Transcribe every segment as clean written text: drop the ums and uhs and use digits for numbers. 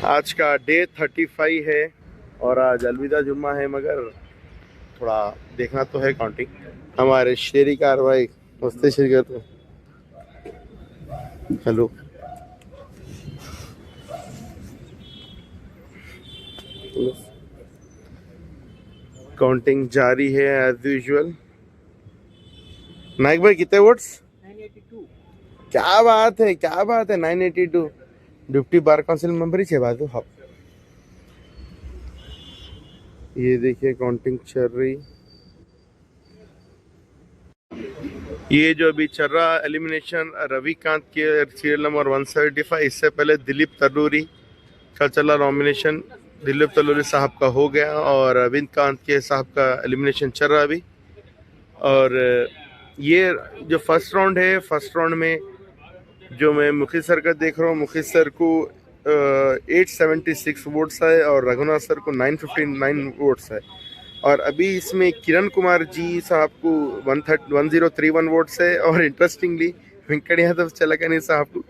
आज का डे 35 है और आज अलविदा जुम्मा है, मगर थोड़ा देखना तो है काउंटिंग। हमारे शेरी कार्रवाई मस्ते शरीर तो हेलो काउंटिंग जारी है एज यूजुअल। नाइक भाई कितने वोट्स? 982। क्या बात है, क्या बात है। 982 डिप्टी बार काउंसिल मेंबर ही छे बात। हाँ, ये देखिए काउंटिंग चल रही। ये जो अभी चल रहा एलिमिनेशन रविकांत के सीरियल नंबर 175। इससे पहले दिलीप तलूरी का चला नॉमिनेशन। दिलीप तलूरी साहब का हो गया और अरविंद कांत के साहब का एलिमिनेशन चल रहा अभी। और ये जो फर्स्ट राउंड है, फर्स्ट राउंड में जो मैं मुखी सर का देख रहा हूँ, मुखी सर को 876 वोट्स है और रघुनाथ सर को 959 वोट्स है। और अभी इसमें किरण कुमार जी साहब को 1031 वोट्स है और इंटरेस्टिंगली वेंकट यादव चलकनी साहब को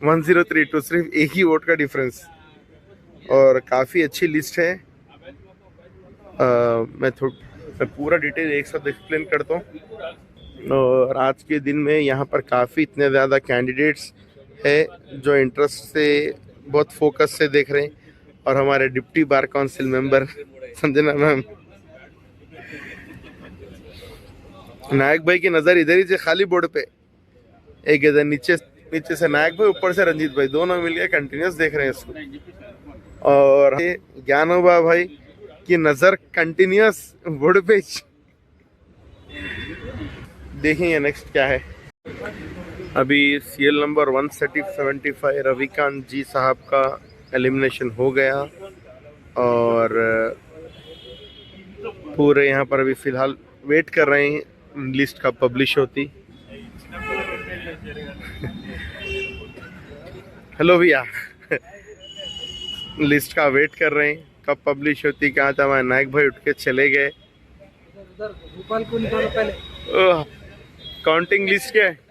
1032, सिर्फ एक ही वोट का डिफरेंस। और काफ़ी अच्छी लिस्ट है। मैं पूरा डिटेल एक साथ एक्सप्लेन करता हूँ। और आज के दिन में यहाँ पर काफ़ी इतने ज़्यादा कैंडिडेट्स है जो इंटरेस्ट से बहुत फोकस से देख रहे हैं। और हमारे deputy bar council member Sanjana ma'am, Nayak भाई की नज़र इधर ही से खाली बोर्ड पे, एक इधर नीचे से नायक भाई, ऊपर से रंजीत भाई, दोनों मिलकर कंटिन्यूस देख रहे हैं इसको। और ज्ञानोबा भाई की नज़र कंटिन्यूस बोर्ड पे। देखेंगे नेक्स्ट क्या है। अभी सीएल नंबर 175 रविकांत जी साहब का एलिमिनेशन हो गया और पूरे यहाँ पर अभी फ़िलहाल वेट कर रहे हैं लिस्ट कब पब्लिश होती। हेलो भैया, लिस्ट का वेट कर रहे हैं कब पब्लिश होती। कहाँ था हमारे नायक भाई, उठ के चले गए। काउंटिंग लिस्ट क्या है?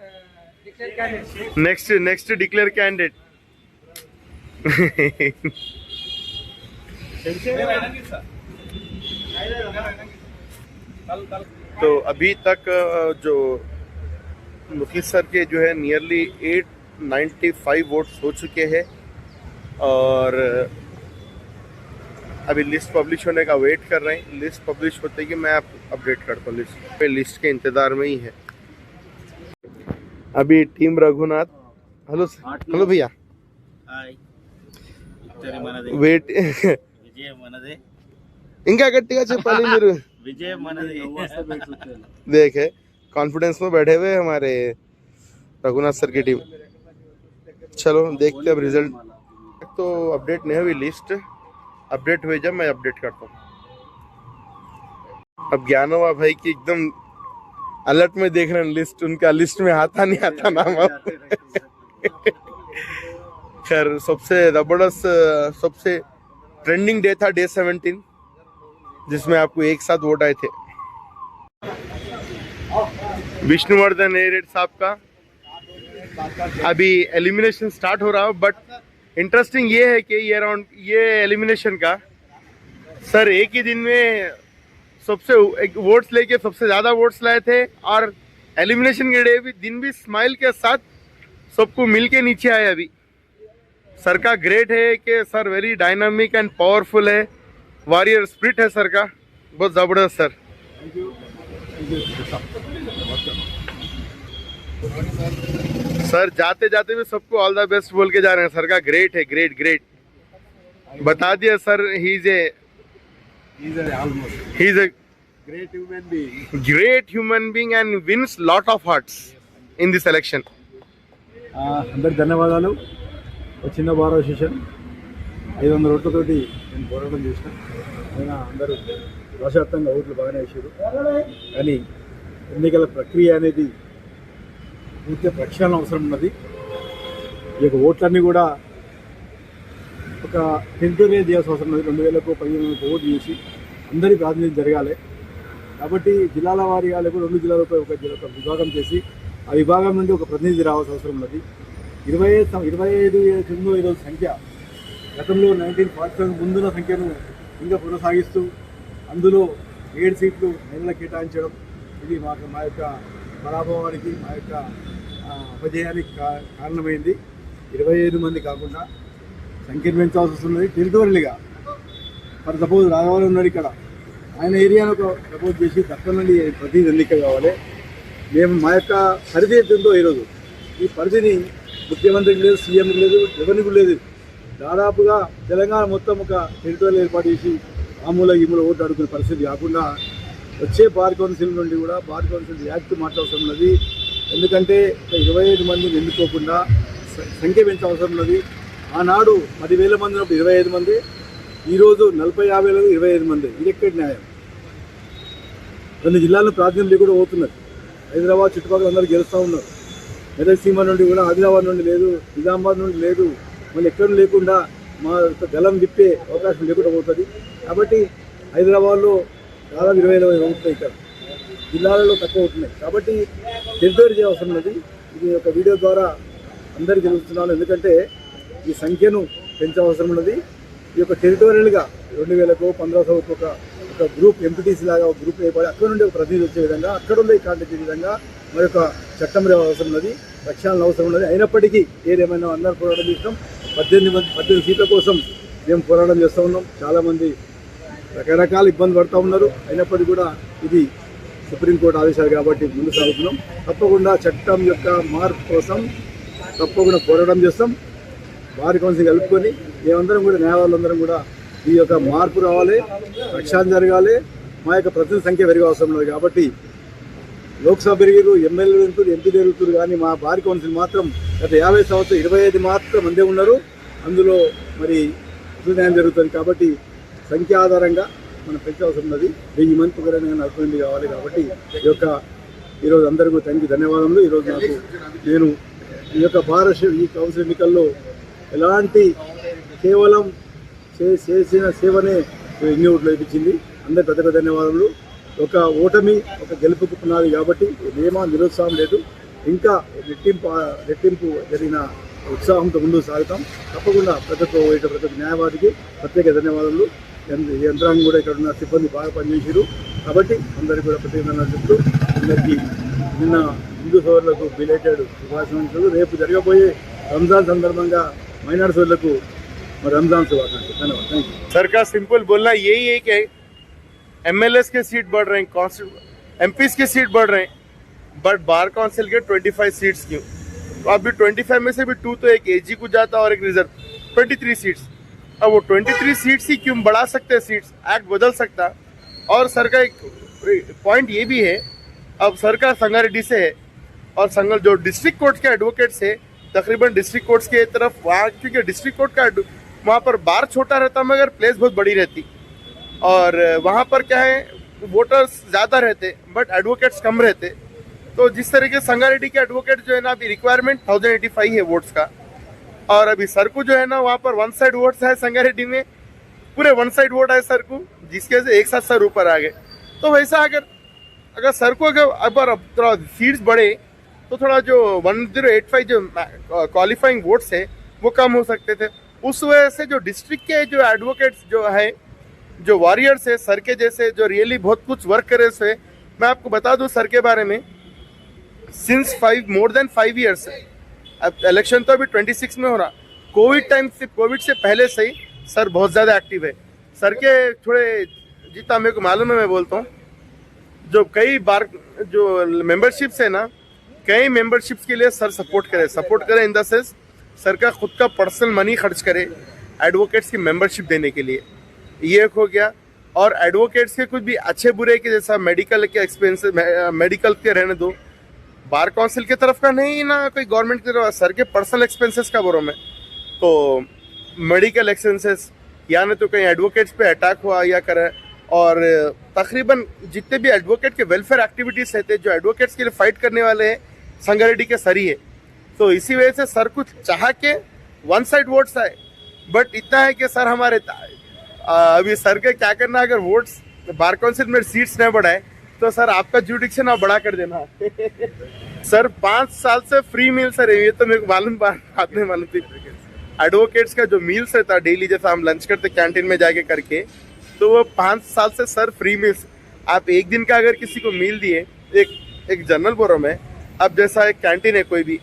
Next declare candidate. तो अभी तक जो मुखी सर के जो है नियरली 895 वोट्स हो चुके हैं और अभी लिस्ट पब्लिश होने का वेट कर रहे हैं। लिस्ट पब्लिश होते ही मैं आप अपडेट करता हूँ। लिस्ट के इंतज़ार में ही है अभी टीम रघुनाथ। हेलो भैया, वेट ఇంకా గట్టిగా చెప్పాలి మీరు। विजय देखे कॉन्फिडेंस में बैठे हुए हमारे रघुनाथ सर की टीम। चलो देखते अब रिजल्ट। तो अपडेट नहीं हुई लिस्ट, अपडेट हुई जब मैं अपडेट करता हूँ। अब ज्ञानोबा भाई की एकदम अलर्ट में देख रहे हैं लिस्ट, उनका लिस्ट में आता नहीं आता नाम। खैर सबसे जबरदस्त, सबसे ट्रेंडिंग डे था डे 17, जिसमें आपको एक साथ वोट आए थे। विष्णुवर्धन एरेड साहब का अभी एलिमिनेशन स्टार्ट हो रहा है। बट इंटरेस्टिंग ये है कि ये एलिमिनेशन का सर एक ही दिन में सबसे वोट्स लेके सबसे ज़्यादा वोट्स लाए थे और एलिमिनेशन के दिन भी स्माइल के साथ सबको मिल के नीचे आए। अभी सर का ग्रेट है कि sir very dynamic and powerful है, वॉरियर स्पिरिट है सर का, बहुत ज़बरदस्त सर। सर जाते जाते भी सबको ऑल द बेस्ट बोल के जा रहे हैं। सर का ग्रेट है, ग्रेट ग्रेट बता दिया sir. He is a great human being and wins lot of hearts in this election. అందరికి ధన్యవాదాలు. చిన్న బార్ అసోసియేషన్ 500 ఓట్లతోటి నేను పోరాటం చేసిన. అయినా అందరూ రాష్ట్రవ్యాప్తంగా ఓట్లు బాగానే వేసారు. కానీ ఎన్నికల ప్రక్రియ అనేది పూర్తి ప్రక్షాళన అవసరం ఉన్నది. ఈ యొక్క ఓట్లన్నీ కూడా ఒక టెంపరీ చేయాల్సిన అవసరం ఉన్నది. 2000కు 1500 ఓట్లు చేసి అందరి ప్రాతినిధ్యం జరగాలి. కాబట్టి జిల్లాల వారీగా లేకపోతే 2 జిల్లాలపై ఒక విభాగం చేసి ఆ విభాగం నుండి ఒక ప్రతినిధి రావాల్సిన అవసరం ఉన్నది. 25 సంఖ్య గతంలో 1947 ముందున్న సంఖ్యను ఇంకా కొనసాగిస్తూ అందులో 7 సీట్లు నెలల కేటాయించడం ఇది మా యొక్క పరాభవానికి మా యొక్క అపజయానికి కారణమైంది. 25 మంది కాకుండా సంఖ్యను పెంచాల్సి వస్తున్నది. టెరిటోరియల్గా ఫర్ సపోజ్ రాఘవాలు ఉన్నాడు ఇక్కడ, ఆయన ఏరియాను సపోజ్ చేసి తక్కువ నుండి ప్రతినిధి ఎన్నిక కావాలి. మేము మా యొక్క పరిధి ఎంతుందో ఈరోజు ఈ పరిధిని ముఖ్యమంత్రికి లేదు, సీఎంకి లేదు, ఎవరికి లేదు. దాదాపుగా తెలంగాణ మొత్తం ఒక టెరిటోరియల్ ఏర్పాటు చేసి మామూలు ఈమూల ఓటు అడుగునే పరిస్థితి కాకుండా వచ్చే బార్ కౌన్సిల్ నుండి కూడా బార్ కౌన్సిల్ యాక్ట్ మార్చవలసి ఉన్నది. ఎందుకంటే 25 మందిని ఎన్నుకోకుండా సంఖ్య పెంచవలసి ఉన్నది. ఆనాడు 10,000 మంది ఉన్నప్పుడు 25 మంది, ఈరోజు 40-50 25 మంది. ఇది ఎక్కడి న్యాయం? కొన్ని జిల్లాల్లో ప్రాతినిధ్యం కూడా పోతున్నారు. హైదరాబాద్ చుట్టుపక్కల అందరూ గెలుస్తూ ఉన్నారు. మెదక్ సీమ నుండి కూడా ఆదిలాబాద్ నుండి లేదు, నిజామాబాద్ నుండి లేదు, మళ్ళీ ఎక్కడ లేకుండా మా గలం విప్పే అవకాశం లేకుండా పోతుంది. కాబట్టి హైదరాబాద్లో దాదాపు 20,000 అవుతున్నాయి, ఇక్కడ జిల్లాలలో తక్కువ అవుతున్నాయి. కాబట్టి టెరిటరీ చేయవలసి ఉన్నది. ఇది ఒక వీడియో ద్వారా అందరికీ తెలుస్తున్నాను. ఎందుకంటే ఈ సంఖ్యను పెంచవలసి ఉన్నది. ఈ యొక్క టెరిటోరియల్గా 2,000కో 1500కో ఒక గ్రూప్ ఎంపీటీసీ లాగా ఒక గ్రూప్ ఏర్పడి అక్కడ నుండి ఒక ప్రతినిధి వచ్చే విధంగా, అక్కడ ఉండే కాంటాక్ట్ చేసే విధంగా మరి యొక్క చట్టం అవసరం ఉన్నది, రక్షణ అవసరం ఉన్నది. అయినప్పటికీ ఏదేమైనా అందరూ పోరాటం చేస్తాం. 18 సీట్ల కోసం మేము పోరాటం చేస్తూ ఉన్నాం. చాలామంది రకరకాల ఇబ్బంది పడుతూ ఉన్నారు. అయినప్పటికీ కూడా ఇది సుప్రీంకోర్టు ఆదేశాలు కాబట్టి ముందు సాగుతున్నాం. తప్పకుండా చట్టం యొక్క మార్పు కోసం తప్పకుండా పోరాటం చేస్తాం. బార్ కౌన్సిల్ కలుపుకొని మేమందరం కూడా న్యాయవాదులందరం కూడా ఈ యొక్క మార్పు రావాలి, రక్షణ జరగాలి, మా యొక్క ప్రతినిధి సంఖ్య పెరిగే అవసరం ఉన్నది. కాబట్టి లోక్సభ పెరిగారు, ఎమ్మెల్యేలు పెరుగుతారు, ఎంపీ పెరుగుతారు, కానీ మా బార్ కౌన్సిల్ మాత్రం గత 50 సంవత్సరాలు 25 మాత్రం అందే ఉన్నారు. అందులో మరి న్యాయం జరుగుతుంది. కాబట్టి సంఖ్య ఆధారంగా మనం పెంచవలసి ఉన్నది. 1000 మంది పొగరైనా 40 మంది కావాలి. కాబట్టి ఈ యొక్క ఈరోజు అందరికీ ధన్యవాదములు. ఈరోజు నేను ఈ యొక్క ఈ కౌన్సిల్ ఎన్నికల్లో ఎలాంటి కేవలం చేసిన సేవనే ఇన్ని ఓట్లు ఇప్పించింది. అందరికి పెద్ద ధన్యవాదములు. ఒక ఓటమి ఒక గెలుపుకు పునాది కాబట్టి ఏమా నిరుత్సాహం లేదు. ఇంకా రెట్టింపు జరిగిన ఉత్సాహంతో ముందుకు సాగుతాం. తప్పకుండా ప్రతి ఒక్క న్యాయవాదికి ప్రత్యేక ధన్యవాదాలు. యంత్రాంగం కూడా ఇక్కడ ఉన్న సిబ్బంది బాగా పనిచేసారు. కాబట్టి అందరికీ కూడా ప్రత్యేక ధన్యవాదాలు చెప్తూ అందరికీ నిన్న హిందూ సోదరులకు బిలేటెడ్ శుభాకాంక్షలు. రేపు జరగబోయే రంజాన్ సందర్భంగా మైనార్ సోదరులకు रमजान शुभाकांक्षी. धन्यवाद. Thank you. सर का सिंपल बोलना यही है कि एमएलएस के सीट बढ़ रहे हैं, एमपीज के सीट बढ़ रहे हैं, बट बार काउंसिल के 25 सीट्स क्यों? तो अभी 25 में से भी 2 तो एक एजी को जाता और एक रिजर्व, 23 सीट्स. अब वो 23 सीट्स ही क्यों बढ़ा सकते हैं? सीट्स एक्ट बदल सकता. और सर का एक पॉइंट ये भी है, अब सर का संगारेड्डी से है और संगल जो डिस्ट्रिक्ट कोर्ट के एडवोकेट्स है तकरीबन डिस्ट्रिक्ट कोर्ट्स के तरफ वहाँ, क्योंकि डिस्ट्रिक्ट कोर्ट का वहाँ पर बार छोटा रहता मगर प्लेस बहुत बड़ी रहती और वहाँ पर क्या है वोटर्स ज़्यादा रहते बट एडवोकेट्स कम रहते. तो जिस तरीके संगारेड्डी के एडवोकेट जो है ना अभी रिक्वायरमेंट 1085 है वोट्स का और अभी सर को जो है ना वहाँ पर 1 साइड वोट्स है संगारेड्डी में, पूरे 1 साइड वोट है सर को, जिसके से एक साथ सर ऊपर आ गए. तो वैसा अगर सर को अगर थोड़ा सीट्स बढ़े तो थोड़ा जो 1085 जो क्वालिफाइंग वोट्स है वो कम हो सकते थे. उस वजह से जो डिस्ट्रिक्ट के जो एडवोकेट्स जो है जो वॉरियर्स है सर के जैसे जो रियली बहुत कुछ वर्क करे से, मैं आपको बता दूं सर के बारे में सिंस मोर देन 5 ईयर्स. अब इलेक्शन तो अभी 26 में हो रहा, कोविड से पहले से ही सर बहुत ज़्यादा एक्टिव है. सर के थोड़े जितना मेरे को मालूम है मैं बोलता हूँ, जो कई बार जो मेंबरशिप्स है ना, कई मेंबरशिप्स के लिए सर सपोर्ट करे इन द सेंस सर का खुद का पर्सनल मनी खर्च करे एडवोकेट्स की मेंबरशिप देने के लिए. ये एक हो गया. और एडवोकेट्स के कुछ भी अच्छे बुरे के जैसा मेडिकल के एक्सपेंसेस मेडिकल के रहने दो, बार काउंसिल की तरफ का नहीं ना कोई गवर्नमेंट की तरफ, सर के पर्सनल एक्सपेंसेस का बोरो में तो मेडिकल एक्सपेंसेस या न तो कहीं एडवोकेट्स पे अटैक हुआ या करे. और तकरीबन जितने भी एडवोकेट के वेलफेयर एक्टिविटीज़ रहते जो एडवोकेट्स के लिए फाइट करने वाले हैं संगारेड्डी के सर ही है. तो इसी वजह से सर कुछ चाह के 1 साइड वोट्स आए, बट इतना है कि सर हमारे अभी सर के क्या करना, अगर वोट्स बार काउंसिल में सीट्स नहीं बढ़ाए तो सर आपका जुडिक्शन आप बढ़ा कर देना. सर 5 साल से फ्री मील सर, ये तो मेरे को मालूम बात नहीं मालूम थी. एडवोकेट्स का जो मील्स रहता डेली, जैसा हम लंच करते कैंटीन में जाके करके, तो वो 5 साल से सर फ्री मील्स। आप एक दिन का अगर किसी को मील दिए, एक जनरल बोर रहा मैं, अब जैसा एक कैंटीन है कोई भी,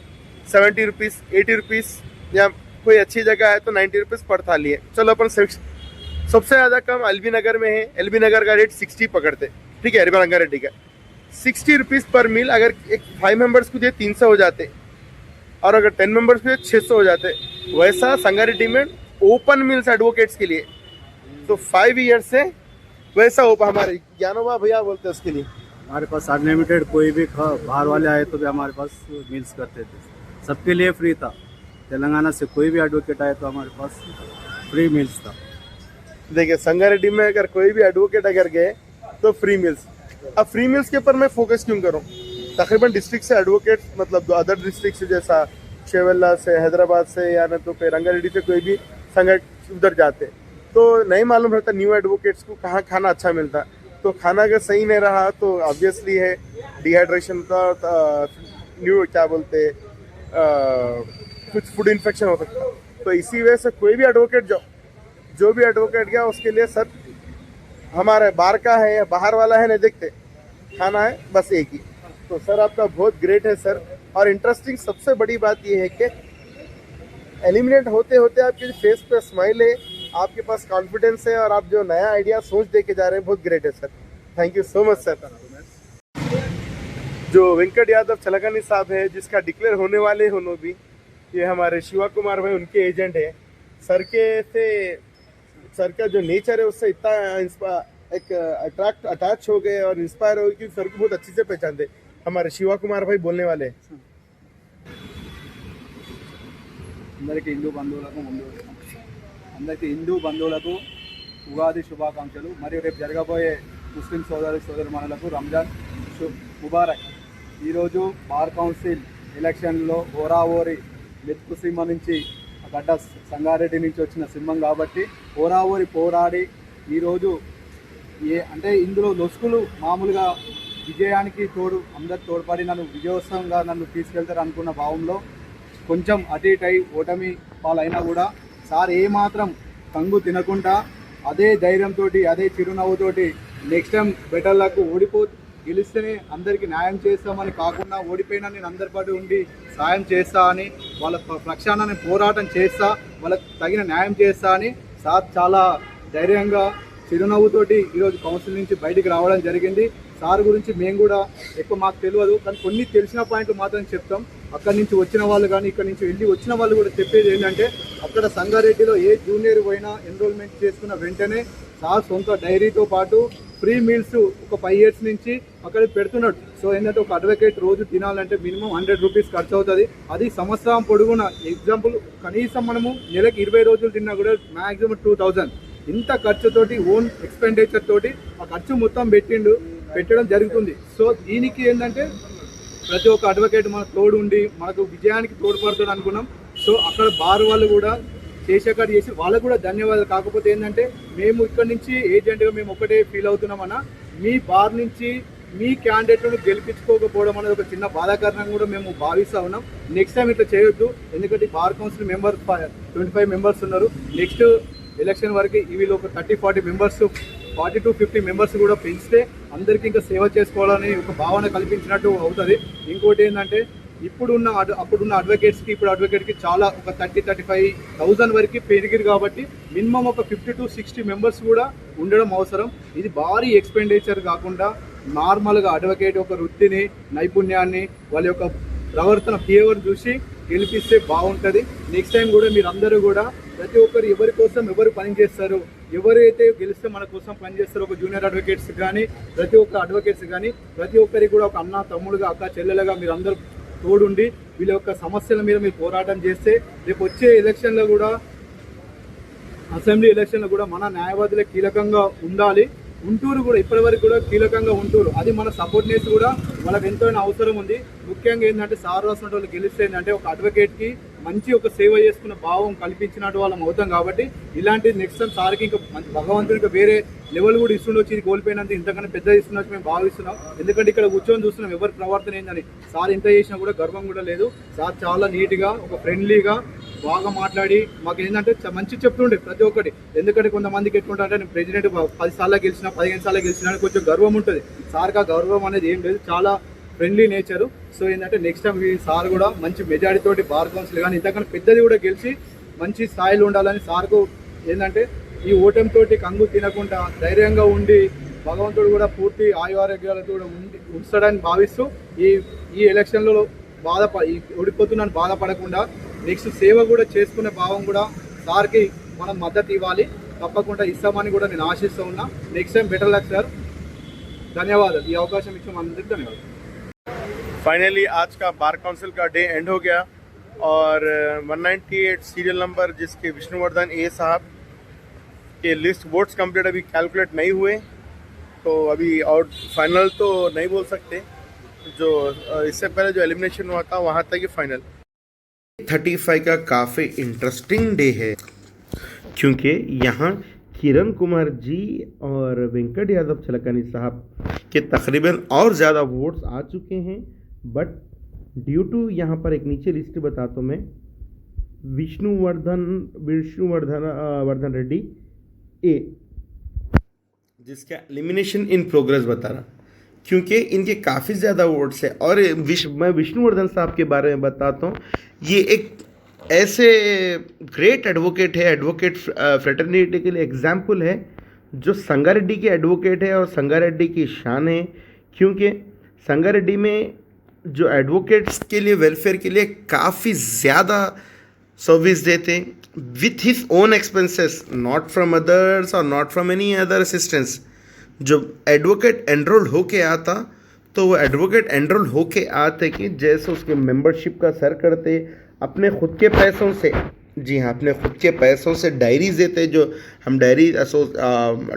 70 रुपीज़ 80 रुपीज़, या कोई अच्छी जगह है तो 90 रुपीज़ पर थाली है। चलो अपन सबसे ज़्यादा कम एल बी नगर में है, एल बी नगर का रेट 60 पकड़ते, ठीक है, अरबा रेड्डी का 60 रुपीज़ पर मील। अगर एक 5 मेंबर्स को दिए 300 हो जाते, और अगर 10 मेंबर्स को 600 हो जाते। वैसा संगारेड्डी में ओपन मील्स एडवोकेट्स के लिए तो 5 ईयर्स से वैसा ओपन, हमारे ज्ञानोबा भैया बोलते हैं उसके लिए। हमारे पास अनलिमिटेड, कोई भी बाहर वाले आए तो भी हमारे पास मील्स करते थे, सबके लिए फ्री था। तेलंगाना से कोई भी एडवोकेट आए तो हमारे पास फ्री मील्स था। देखिए संगारेड्डी में अगर कोई भी एडवोकेट अगर गए तो फ्री मील्स। अब फ्री मील्स के ऊपर मैं फोकस क्यों करूं? तकरीबन डिस्ट्रिक्ट से एडवोकेट, मतलब अदर डिस्ट्रिक्ट से, जैसा शेवल्ला से, हैदराबाद से, या न तो फिर रंगारेड्डी से कोई भी संगठ उधर जाते, तो नहीं मालूम रहता न्यू एडवोकेट्स को कहाँ खाना अच्छा मिलता। तो खाना अगर सही नहीं रहा तो ऑब्वियसली है डिहाइड्रेशन का, न्यू क्या बोलते, कुछ फूड इन्फेक्शन हो सकता। तो इसी वजह से कोई भी एडवोकेट जो भी एडवोकेट गया उसके लिए सर हमारे बाहर का है या बाहर वाला है नहीं देखते, खाना है बस एक ही। तो सर आपका बहुत ग्रेट है सर। और इंटरेस्टिंग सबसे बड़ी बात ये है कि एलिमिनेट होते होते आपके फेस पे स्माइल है, आपके पास कॉन्फिडेंस है, और आप जो नया आइडिया सोच दे के जा रहे हैं, बहुत ग्रेट है sir. Thank you so much sir. जो वेंकट यादव चलगानी साहब है, जिसका डिक्लेयर होने वाले होनो भी, ये हमारे शिवा कुमार भाई उनके एजेंट है। सर का जो नेचर है उससे इतना अटैच हो गए और इंस्पायर हो गए कि सर को बहुत अच्छी से पहचानते। हमारे शिवा कुमार भाई बोलने वाले हैं। అందరికీ హిందూ బంధువులకు ఉగాది శుభాకాంక్షలు. మరియు రేపు జరగబోయే ముస్లిం సోదరులకు రంజాన్ ముబారక్. ఈరోజు బార్ కౌన్సిల్ ఎలక్షన్లో ఓరాఓరి మెతుకు సింహం నుంచి గడ్డ సంగారెడ్డి నుంచి వచ్చిన సింహం కాబట్టి ఓరాఓరి పోరాడి ఈరోజు అంటే ఇందులో లొసుకులు మామూలుగా విజయానికి అందరు తోడ్పడి నన్ను విజయోత్సవంగా నన్ను తీసుకెళ్తారు అనుకున్న భావంలో కొంచెం అటు ఇటు అయి ఓటమి పాలైనా కూడా సార్ ఏమాత్రం కంగు తినకుండా అదే ధైర్యంతో, అదే చిరునవ్వుతోటి నెక్స్ట్ టైం బెటర్లకు గెలిస్తేనే అందరికీ న్యాయం చేస్తామని కాకుండా, ఓడిపోయినా నేను అందరి పాటు ఉండి సాయం చేస్తా అని, వాళ్ళ పక్షాన నేను పోరాటం చేస్తా, వాళ్ళకి తగిన న్యాయం చేస్తా అని సార్ చాలా ధైర్యంగా చిరునవ్వుతోటి ఈరోజు కౌన్సిల్ నుంచి బయటికి రావడం జరిగింది. సార్ గురించి మేము కూడా ఎక్కువ మాకు తెలియదు, కానీ కొన్ని తెలిసిన పాయింట్లు మాత్రం చెప్తాం. అక్కడి నుంచి వచ్చిన వాళ్ళు కానీ ఇక్కడ నుంచి వెళ్ళి వచ్చిన వాళ్ళు కూడా చెప్పేది ఏంటంటే, అక్కడ సంగారెడ్డిలో ఏ జూనియర్ పోయినా ఎన్రోల్మెంట్ చేసుకున్న వెంటనే సార్ సొంత డైరీతో పాటు ఫ్రీ మీల్స్ ఒక 5 years నుంచి అక్కడ పెడుతున్నాడు. సో ఏంటంటే ఒక అడ్వకేట్ రోజు తినాలంటే మినిమం 100 rupees ఖర్చు అవుతుంది. అది సంవత్సరం పొడుగున, ఎగ్జాంపుల్ కనీసం మనము నెలకి 20 రోజులు తిన్నా కూడా మ్యాక్సిమం 2000 ఇంత ఖర్చుతోటి, ఓన్ ఎక్స్పెండిచర్ తోటి ఆ ఖర్చు మొత్తం పెట్టడం జరుగుతుంది. సో దీనికి ఏంటంటే ప్రతి ఒక్క అడ్వకేట్ మనకు తోడు ఉండి మనకు విజయానికి తోడ్పడతాడు అనుకున్నాం. సో అక్కడ బార్ వాళ్ళు కూడా చేసేకాడు చేసి వాళ్ళకు కూడా ధన్యవాదాలు. కాకపోతే ఏంటంటే మేము ఇక్కడ నుంచి ఏజెంట్గా మేము ఒకటే ఫీల్ అవుతున్నామన్నా, మీ బార్ నుంచి మీ క్యాండిడేట్లను గెలిపించుకోకపోవడం అనేది ఒక చిన్న బాధాకరణంగా కూడా మేము భావిస్తూ ఉన్నాం. నెక్స్ట్ టైం ఇట్లా చేయొద్దు, ఎందుకంటే బార్ కౌన్సిల్ 25 మెంబర్స్ ఉన్నారు. నెక్స్ట్ ఎలక్షన్ వరకు వీళ్ళు ఒక 30-40 మెంబర్స్, 40 to 50 మెంబర్స్ కూడా పెంచితే అందరికీ ఇంకా సేవ చేసుకోవాలని ఒక భావన కల్పించినట్టు అవుతుంది. ఇంకోటి ఏంటంటే అప్పుడున్న అడ్వకేట్స్కి ఇప్పుడు అడ్వకేట్కి చాలా ఒక 30-35,000 వరకు పెరిగిరు కాబట్టి మినిమం ఒక 50 to 60 మెంబర్స్ కూడా ఉండడం అవసరం. ఇది భారీ ఎక్స్పెండిచర్ కాకుండా నార్మల్గా అడ్వకేట్ యొక్క వృత్తిని, నైపుణ్యాన్ని, వాళ్ళ యొక్క ప్రవర్తన, బిహేవియర్ చూసి గెలిపిస్తే బాగుంటుంది. నెక్స్ట్ టైం కూడా మీరు అందరూ కూడా ప్రతి ఒక్కరు ఎవరి కోసం ఎవరు పనిచేస్తారు, ఎవరైతే గెలిస్తే మన కోసం పనిచేస్తారో, ఒక జూనియర్ అడ్వకేట్స్ కానీ ప్రతి ఒక్క అడ్వకేట్స్ కానీ ప్రతి ఒక్కరికి కూడా ఒక అన్న తమ్ముడుగా, అక్క చెల్లెలుగా మీరు అందరూ తోడుండి వీళ్ళ యొక్క సమస్యల మీద మీరు పోరాటం చేస్తే రేపు వచ్చే ఎలక్షన్లో కూడా, అసెంబ్లీ ఎలక్షన్లో కూడా మన న్యాయవాదులే కీలకంగా ఉండాలి. ఉంటూరు కూడా ఇప్పటివరకు కూడా కీలకంగా ఉంటూరు, అది మన సపోర్ట్నెస్ కూడా వాళ్ళకి ఎంతైనా అవసరం ఉంది. ముఖ్యంగా ఏంటంటే సార్ రాసిన వాళ్ళు గెలిస్తే ఏంటంటే ఒక అడ్వకేట్కి మంచి ఒక సేవ చేసుకున్న భావం కల్పించినట్టు వాళ్ళం అవుతాం. కాబట్టి ఇలాంటి నెక్స్ట్ టైం సార్కి ఇంకా భగవంతుని ఇంకా వేరే లెవెల్ కూడా ఇస్తుండొచ్చు. ఇది కోల్పోయినంత ఇంతకన్నా పెద్ద ఇస్తుండొచ్చు మేము భావిస్తున్నాం. ఎందుకంటే ఇక్కడ కూర్చొని చూస్తున్నాం ఎవరి ప్రవర్తన ఏందని. సార్ ఎంత చేసినా కూడా గర్వం కూడా లేదు. సార్ చాలా నీట్గా ఒక ఫ్రెండ్లీగా బాగా మాట్లాడి మాకు ఏంటంటే మంచి చెప్తుండే ప్రతి ఒక్కటి. ఎందుకంటే కొంతమందికి ఎట్లుంటే నేను ప్రెసిడెంట్ 10 సార్లు గెలిచినా 15 సార్లు గెలిచినా అని కొంచెం గర్వం ఉంటుంది. సార్కి ఆ గర్వం అనేది ఏం లేదు, చాలా ఫ్రెండ్లీ నేచరు. సో ఏంటంటే నెక్స్ట్ టైం ఈ సార్ కూడా మంచి మెజారిటీ తోటి బార్ కౌన్సిల్ కానీ ఇంతకన్నా పెద్దది కూడా గెలిచి మంచి స్థాయిలో ఉండాలని సార్కు ఏంటంటే ఈ ఓటమితోటి కంగు తినకుండా ధైర్యంగా ఉండి భగవంతుడు కూడా పూర్తి ఆయురారోగ్యాలతో కూడా ఉంచాడని భావిస్తూ ఈ ఎలక్షన్లో ఈ ఓడిపోతున్నాను బాధపడకుండా నెక్స్ట్ సేవ కూడా చేసుకునే భావం కూడా సార్కి మనం మద్దతు ఇవ్వాలి. తప్పకుండా ఇస్తామని కూడా నేను ఆశిస్తూ ఉన్నా. Next time better luck sir. ధన్యవాదాలు. ఈ అవకాశం ఇచ్చిన అందరికీ ధన్యవాదాలు. फाइनली आज का बार काउंसिल का डे एंड हो गया और 198 सीरियल नंबर जिसके विष्णुवर्धन ए साहब के लिस्ट वोट्स कंप्लीट अभी कैलकुलेट नहीं हुए, तो अभी और फाइनल तो नहीं बोल सकते. जो इससे पहले जो एलिमिनेशन हुआ था वहाँ तक ही फाइनल. 35 का काफ़ी इंटरेस्टिंग डे है क्योंकि यहाँ किरण कुमार जी और वेंकट यादव छलकानी साहब के तकरीबन और ज़्यादा वोट्स आ चुके हैं. बट ड्यू टू यहाँ पर एक नीचे लिस्ट बताता हूँ मैं, वर्धन रेड्डी ए जिसका एलिमिनेशन इन प्रोग्रेस बता रहा क्योंकि इनके काफ़ी ज़्यादा वोट्स है. और मैं विष्णुवर्धन साहब के बारे में बताता हूँ. ये एक ऐसे ग्रेट एडवोकेट है, एडवोकेट फ्रेटर्निटी के लिए एग्जाम्पल है, जो संगारेड्डी के एडवोकेट है और संगारेड्डी की शान है. क्योंकि संगारेड्डी में जो एडवोकेट्स के लिए वेलफेयर के लिए काफ़ी ज़्यादा सर्विस देते with his own expenses, not from others और not from any other assistance. जब एडवोकेट एनरोल होके आता तो वो एडवोकेट एनरोल होके आते कि जैसे उसके मेंबरशिप का सर करते अपने ख़ुद के पैसों से. जी हाँ, अपने ख़ुद के पैसों से डायरीज देते. जो हम डायरी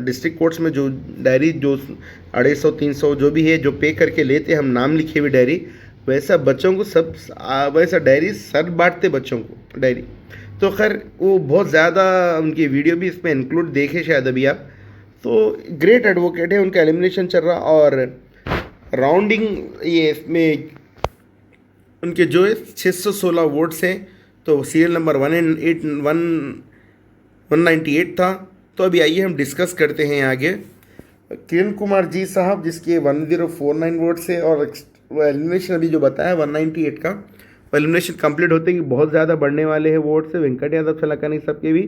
डिस्ट्रिक्ट कोर्ट्स में जो डायरी जो 250-300 जो भी है जो पे करके लेते हम नाम लिखे हुए डायरी, वैसा बच्चों को सब वैसा डायरी सर बांटते बच्चों को डायरी. तो खैर वो बहुत ज़्यादा उनकी वीडियो भी इसमें इंक्लूड देखे शायद अभी आप. तो ग्रेट एडवोकेट है, उनका एलिमिनेशन चल रहा. और राउंडिंग ये इसमें उनके जो है 616 वोट्स हैं. तो सीरियल नंबर 198 था. तो अभी आइए हम डिस्कस करते हैं आगे. किरण कुमार जी साहब जिसके 1049 वोट्स है और एलिमिनेशन अभी जो बताया 198 का, एलिमिनेशन कंप्लीट होते कि बहुत ज़्यादा बढ़ने वाले हैं वोट से. वेंकट यादव छलकानी सब के भी,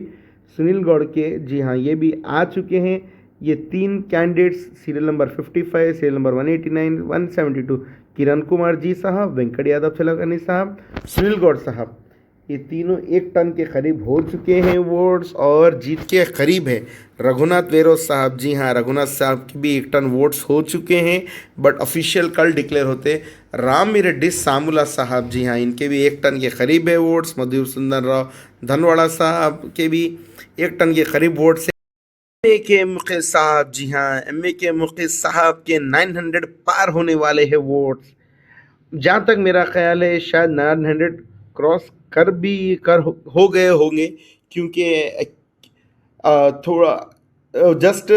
सुनील गौड़ के जी हाँ ये भी आ चुके हैं. ये 3 candidates serial number 55, serial number 189, 172 Kiran Kumar ji साहब, वेंकट यादव छलकानी साहब, सुनील गौड़ साहब, ये तीनों 1 टन के करीब हो चुके हैं वोट्स और जीत के करीब है. रघुनाथ वेरोज साहब, जी हाँ राघुनाथ साहब की भी 1 टन वोट्स हो चुके हैं बट ऑफिशियल कल डिक्लेयर होते. रामिरेड्डी सामुला साहब, जी हाँ इनके भी 1 टन के करीब है वोट्स. मधुर सुंदर राव धनवाड़ा साहब के भी 1 टन के करीब वोट्स है. एमए के मुखिल साहब, जी हाँ एमए के मुखिल साहब के 900 पार होने वाले हैं वोट्स. जहाँ तक मेरा ख्याल है शायद 900 क्रॉस कर हो गए होंगे क्योंकि थोड़ा जस्ट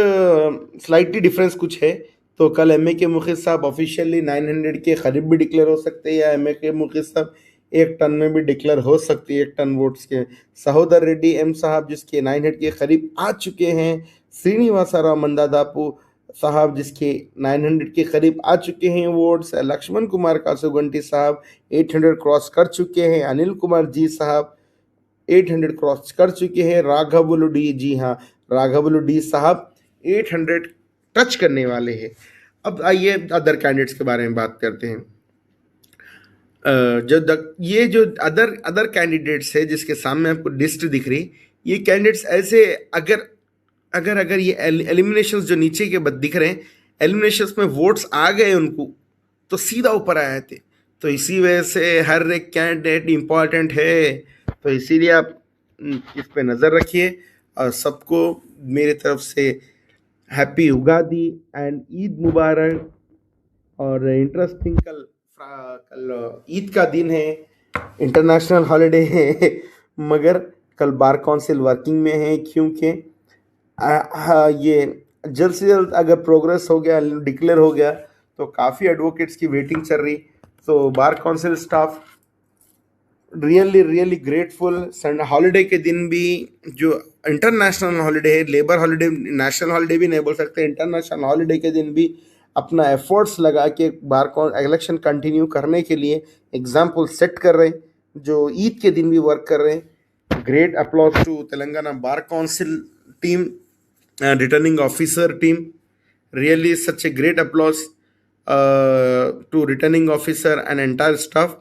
स्लाइटली डिफरेंस कुछ है. तो कल एमए के मुखिल साहब ऑफिशियली 900 के करीब भी डिक्लेयर हो सकते हैं या एमए के मुखिल साहब 1 टन में भी डिक्लेयर हो सकती है 1 टन वोट्स के. सहोदर रेड्डी एम साहब जिसके 900 के करीब आ चुके हैं. श्रीनिवासराव मंदादापू साहब जिसके 900 के करीब आ चुके हैं वोट्स. लक्ष्मण कुमार कासुगंटी साहब 800 क्रॉस कर चुके हैं. अनिल कुमार जी साहब 800 क्रॉस कर चुके हैं. राघवलू डी, जी हाँ राघवलू डी साहब 800 टच करने वाले हैं. अब आइए अदर कैंडिडेट्स के बारे में बात करते हैं. ये जो अदर कैंडिडेट्स है जिसके सामने आपको लिस्ट दिख रही, ये कैंडिडेट्स ऐसे अगर ये एलिमिनेशंस जो नीचे के बाद दिख रहे हैं, एलिमिनेशंस में वोट्स आ गए उनको तो सीधा ऊपर आए थे. तो इसी वजह से हर एक कैंडिडेट इम्पॉर्टेंट है. तो इसीलिए आप इस पे नज़र रखिए. और सबको मेरे तरफ से हैप्पी उगादी एंड ईद मुबारक. और इंटरेस्टिंग कल ईद का दिन है इंटरनेशनल हॉलीडे है मगर कल बार काउंसिल वर्किंग में है, क्योंकि ये जल्द से जल्द अगर प्रोग्रेस हो गया, डिक्लेयर हो गया, तो काफ़ी एडवोकेट्स की वेटिंग चल रही। तो bar council staff really grateful. Sunday holiday के दिन भी, जो इंटरनेशनल हॉलीडे है, लेबर हॉलीडे, नेशनल हॉलीडे भी नहीं बोल सकते, इंटरनेशनल हॉलीडे के दिन भी अपना एफर्ट्स लगा के बार इलेक्शन कंटिन्यू करने के लिए एग्जाम्पल सेट कर रहे हैं, जो ईद के दिन भी वर्क कर रहे हैं। Great applause to Telangana bar council team, returning officer team, really such a great applause to returning officer and entire staff.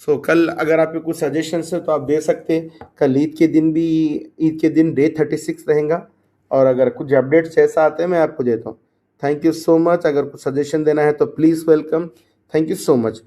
So कल अगर आपके कुछ सजेशंस है तो आप दे सकते हैं। कल ईद के दिन डे 36 रहेगा, और अगर कुछ अपडेट्स जैसा आते हैं मैं आपको देता हूँ। Thank you so much. अगर कुछ सजेशन देना है तो please welcome. Thank you so much.